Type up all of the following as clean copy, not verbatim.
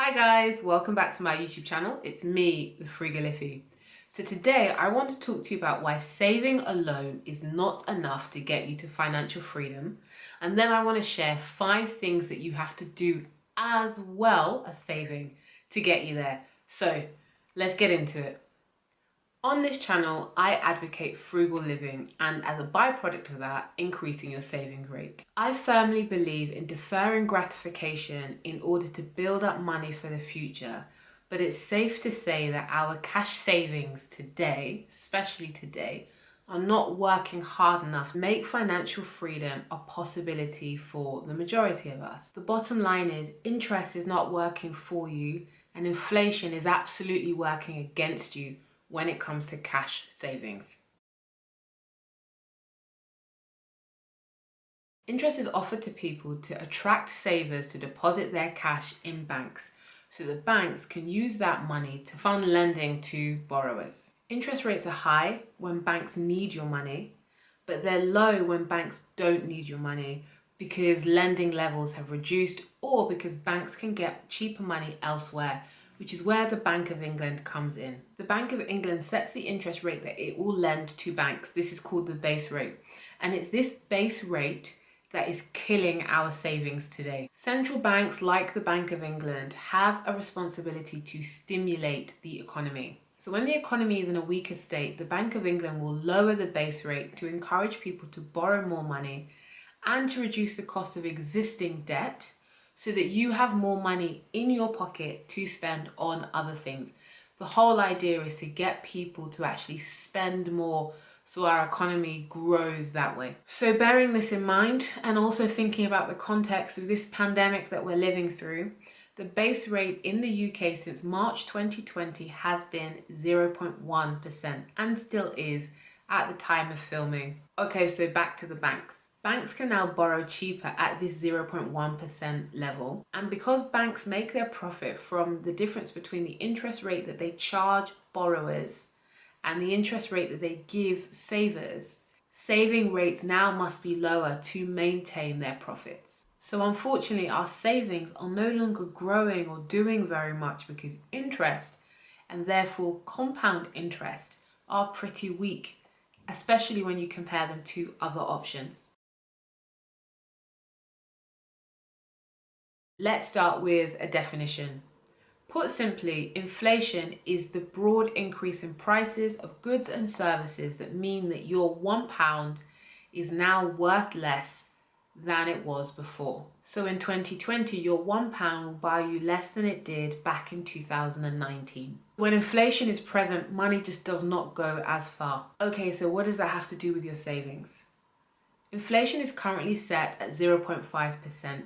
Hi guys, welcome back to my YouTube channel. It's me, the Frugal. So today I want to talk to you about why saving alone is not enough to get you to financial freedom. And then I want to share 5 things that you have to do as well as saving to get you there. So let's get into it. On this channel, I advocate frugal living and as a byproduct of that, increasing your savings rate. I firmly believe in deferring gratification in order to build up money for the future, but it's safe to say that our cash savings today, especially today, are not working hard enough to make financial freedom a possibility for the majority of us. The bottom line is interest is not working for you and inflation is absolutely working against you when it comes to cash savings. Interest is offered to people to attract savers to deposit their cash in banks, so the banks can use that money to fund lending to borrowers. Interest rates are high when banks need your money, but they're low when banks don't need your money because lending levels have reduced or because banks can get cheaper money elsewhere, which is where the Bank of England comes in. The Bank of England sets the interest rate that it will lend to banks. This is called the base rate. And it's this base rate that is killing our savings today. Central banks like the Bank of England have a responsibility to stimulate the economy. So when the economy is in a weaker state, the Bank of England will lower the base rate to encourage people to borrow more money and to reduce the cost of existing debt, so that you have more money in your pocket to spend on other things. The whole idea is to get people to actually spend more so our economy grows that way. So bearing this in mind and also thinking about the context of this pandemic that we're living through, the base rate in the UK since March 2020 has been 0.1% and still is at the time of filming. Okay, so back to the banks. Banks can now borrow cheaper at this 0.1% level. And because banks make their profit from the difference between the interest rate that they charge borrowers and the interest rate that they give savers, saving rates now must be lower to maintain their profits. So unfortunately, our savings are no longer growing or doing very much because interest and therefore compound interest are pretty weak, especially when you compare them to other options. Let's start with a definition. Put simply, inflation is the broad increase in prices of goods and services that mean that your £1 is now worth less than it was before. So in 2020, your £1 will buy you less than it did back in 2019. When inflation is present, money just does not go as far. Okay, so what does that have to do with your savings? Inflation is currently set at 0.5%.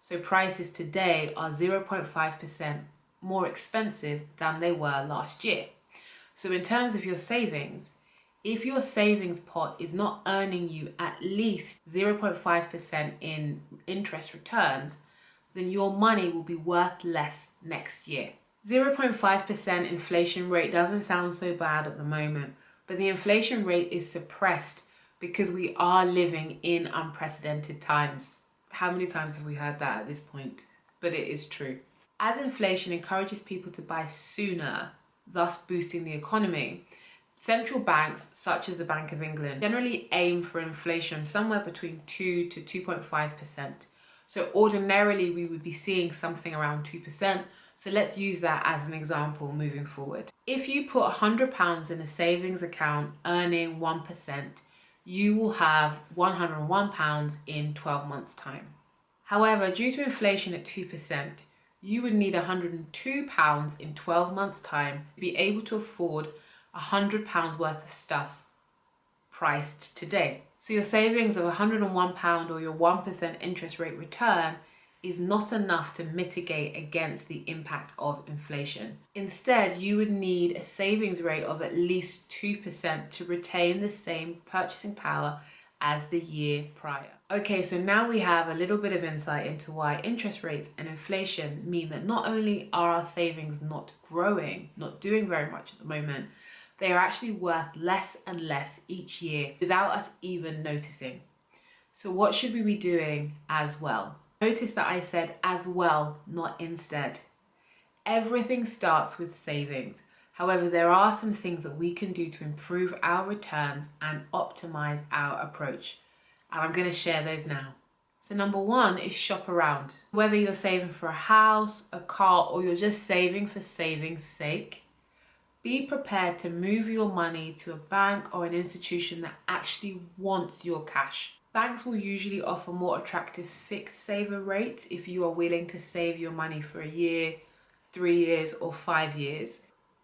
So prices today are 0.5% more expensive than they were last year. So in terms of your savings, if your savings pot is not earning you at least 0.5% in interest returns, then your money will be worth less next year. 0.5% inflation rate doesn't sound so bad at the moment, but the inflation rate is suppressed because we are living in unprecedented times. How many times have we heard that at this point? But it is true. As inflation encourages people to buy sooner, thus boosting the economy, central banks, such as the Bank of England, generally aim for inflation somewhere between 2 to 2.5%. So ordinarily we would be seeing something around 2%. So let's use that as an example moving forward. If you put £100 in a savings account earning 1%, you will have £101 in 12 months' time. However, due to inflation at 2%, you would need £102 in 12 months' time to be able to afford £100 worth of stuff priced today. So your savings of £101 or your 1% interest rate return is not enough to mitigate against the impact of inflation. Instead, you would need a savings rate of at least 2% to retain the same purchasing power as the year prior. Okay, so now we have a little bit of insight into why interest rates and inflation mean that not only are our savings not growing, not doing very much at the moment, they are actually worth less and less each year without us even noticing. So what should we be doing as well? Notice that I said as well, not instead. Everything starts with savings. However, there are some things that we can do to improve our returns and optimize our approach. And I'm going to share those now. So number one is shop around. Whether you're saving for a house, a car, or you're just saving for saving's sake, be prepared to move your money to a bank or an institution that actually wants your cash. Banks will usually offer more attractive fixed saver rates if you are willing to save your money for a year, 3 years, or 5 years.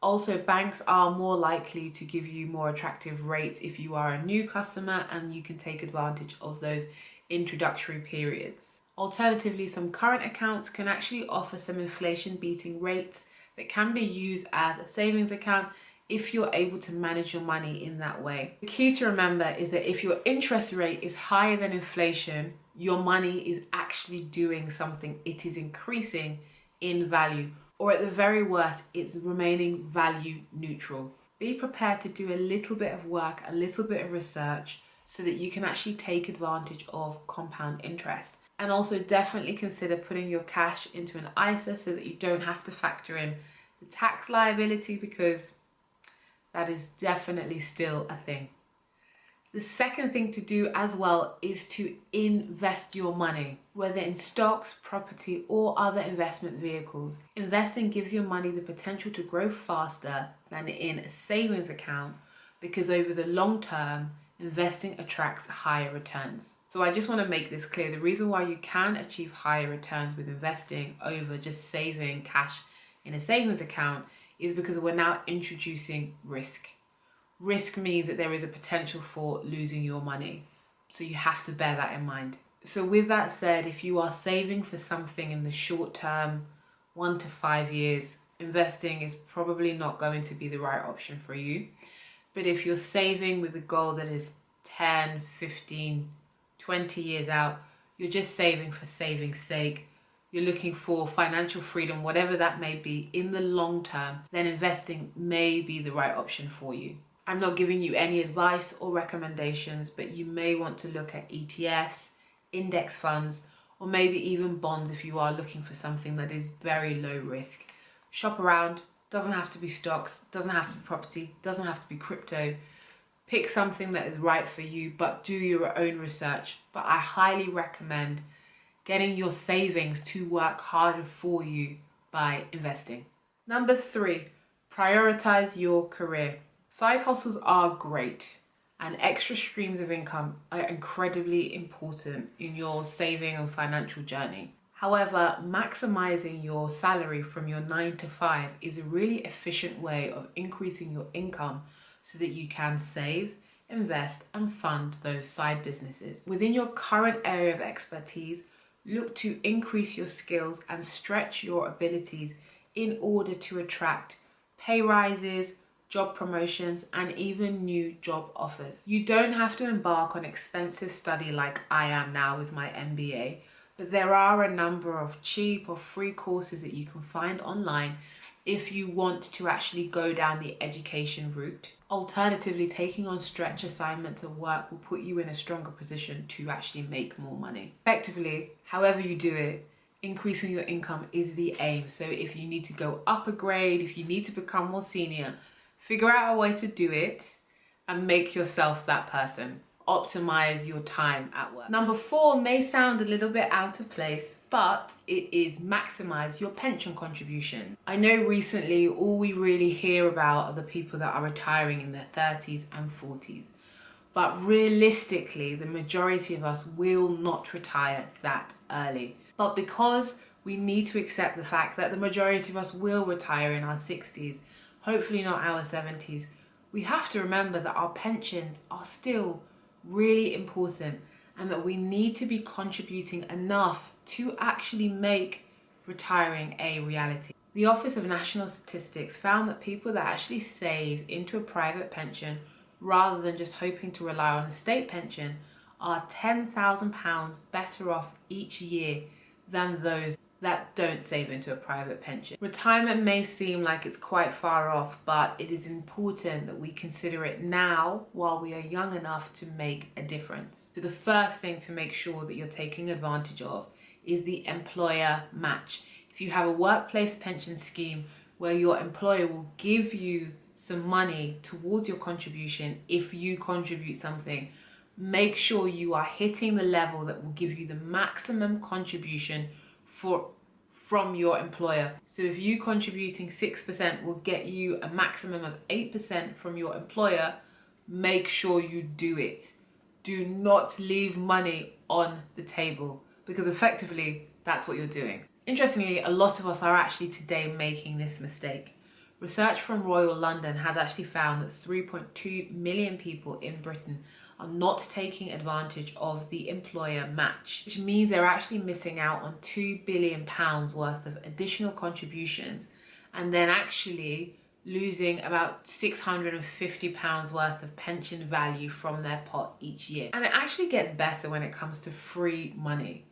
Also, banks are more likely to give you more attractive rates if you are a new customer and you can take advantage of those introductory periods. Alternatively, some current accounts can actually offer some inflation-beating rates that can be used as a savings account if you're able to manage your money in that way. The key to remember is that if your interest rate is higher than inflation, your money is actually doing something. It is increasing in value, or at the very worst, it's remaining value neutral. Be prepared to do a little bit of work, a little bit of research, so that you can actually take advantage of compound interest. And also definitely consider putting your cash into an ISA so that you don't have to factor in the tax liability, because that is definitely still a thing. The second thing to do as well is to invest your money, whether in stocks, property, or other investment vehicles. Investing gives your money the potential to grow faster than in a savings account, because over the long term, investing attracts higher returns. So I just want to make this clear. The reason why you can achieve higher returns with investing over just saving cash in a savings account is because we're now introducing risk. Risk means that there is a potential for losing your money. So you have to bear that in mind. So with that said, if you are saving for something in the short term, 1 to 5 years, investing is probably not going to be the right option for you. But if you're saving with a goal that is 10, 15, 20 years out, you're just saving for saving's sake, you're looking for financial freedom, whatever that may be, in the long term, then investing may be the right option for you. I'm not giving you any advice or recommendations, but you may want to look at ETFs, index funds, or maybe even bonds if you are looking for something that is very low risk. Shop around. Doesn't have to be stocks, doesn't have to be property, doesn't have to be crypto. Pick something that is right for you, but do your own research. But I highly recommend getting your savings to work harder for you by investing. Number 3, prioritize your career. Side hustles are great, and extra streams of income are incredibly important in your saving and financial journey. However, maximizing your salary from your 9 to 5 is a really efficient way of increasing your income so that you can save, invest, and fund those side businesses. Within your current area of expertise, look to increase your skills and stretch your abilities in order to attract pay rises, job promotions, and even new job offers. You don't have to embark on expensive study like I am now with my MBA, but there are a number of cheap or free courses that you can find online if you want to actually go down the education route. Alternatively, taking on stretch assignments at work will put you in a stronger position to actually make more money. Effectively, however you do it, increasing your income is the aim. So if you need to go up a grade, if you need to become more senior, figure out a way to do it and make yourself that person. Optimize your time at work. Number 4 may sound a little bit out of place, but it is maximize your pension contribution. I know recently all we really hear about are the people that are retiring in their 30s and 40s. But realistically, the majority of us will not retire that early. But because we need to accept the fact that the majority of us will retire in our 60s, hopefully not our 70s, we have to remember that our pensions are still really important and that we need to be contributing enough to actually make retiring a reality. The Office of National Statistics found that people that actually save into a private pension rather than just hoping to rely on a state pension are £10,000 better off each year than those that don't save into a private pension. Retirement may seem like it's quite far off, but it is important that we consider it now while we are young enough to make a difference. So the first thing to make sure that you're taking advantage of is the employer match. If you have a workplace pension scheme where your employer will give you some money towards your contribution if you contribute something, make sure you are hitting the level that will give you the maximum contribution from your employer. So if you contributing 6% will get you a maximum of 8% from your employer, make sure you do it. Do not leave money on the table, because effectively that's what you're doing. Interestingly, a lot of us are actually today making this mistake. Research from Royal London has actually found that 3.2 million people in Britain are not taking advantage of the employer match, which means they're actually missing out on £2 billion worth of additional contributions, and then actually losing about £650 worth of pension value from their pot each year. And it actually gets better when it comes to free money.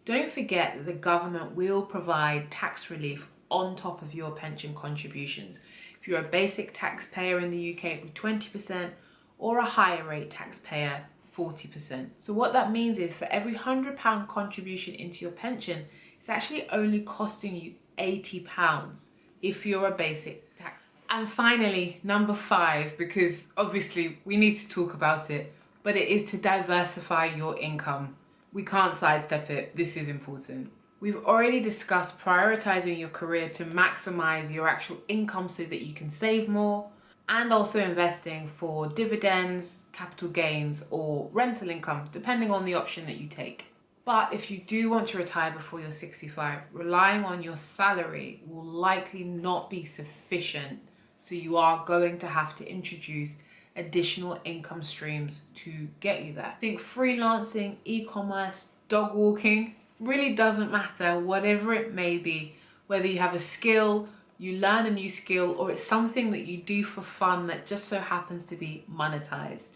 Don't forget that the government will provide tax relief on top of your pension contributions. If you're a basic taxpayer in the UK, it will be 20%, or a higher rate taxpayer, 40%. So what that means is for every £100 contribution into your pension, it's actually only costing you £80 if you're a basic tax. And finally, number 5, because obviously we need to talk about it, but it is to diversify your income. We can't sidestep it. This is important. We've already discussed prioritizing your career to maximize your actual income so that you can save more, and also investing for dividends, capital gains, or rental income, depending on the option that you take. But if you do want to retire before you're 65, relying on your salary will likely not be sufficient, so you are going to have to introduce additional income streams to get you there. Think freelancing, e-commerce, dog walking, really doesn't matter, whatever it may be, whether you have a skill, you learn a new skill, or it's something that you do for fun that just so happens to be monetized.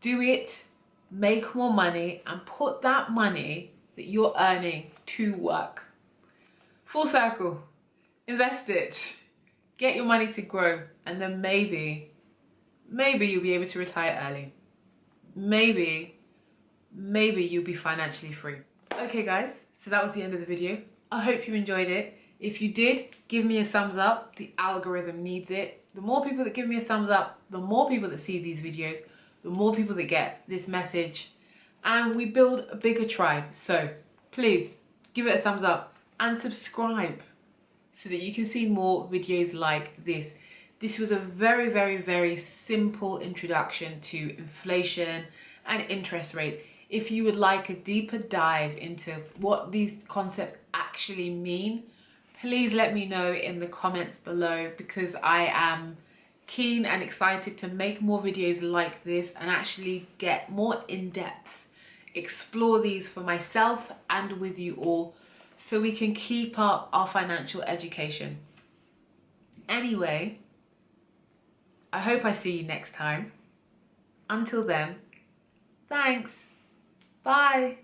Do it, make more money, and put that money that you're earning to work. Full circle, invest it, get your money to grow, and then maybe you'll be able to retire early. Maybe you'll be financially free. Okay guys, so that was the end of the video. I hope you enjoyed it. If you did, give me a thumbs up. The algorithm needs it. The more people that give me a thumbs up, the more people that see these videos, the more people that get this message, and we build a bigger tribe. So please give it a thumbs up and subscribe so that you can see more videos like this. This was a very, very, very simple introduction to inflation and interest rates. If you would like a deeper dive into what these concepts actually mean, please let me know in the comments below, because I am keen and excited to make more videos like this and actually get more in-depth, explore these for myself and with you all, so we can keep up our financial education. Anyway, I hope I see you next time. Until then, thanks. Bye.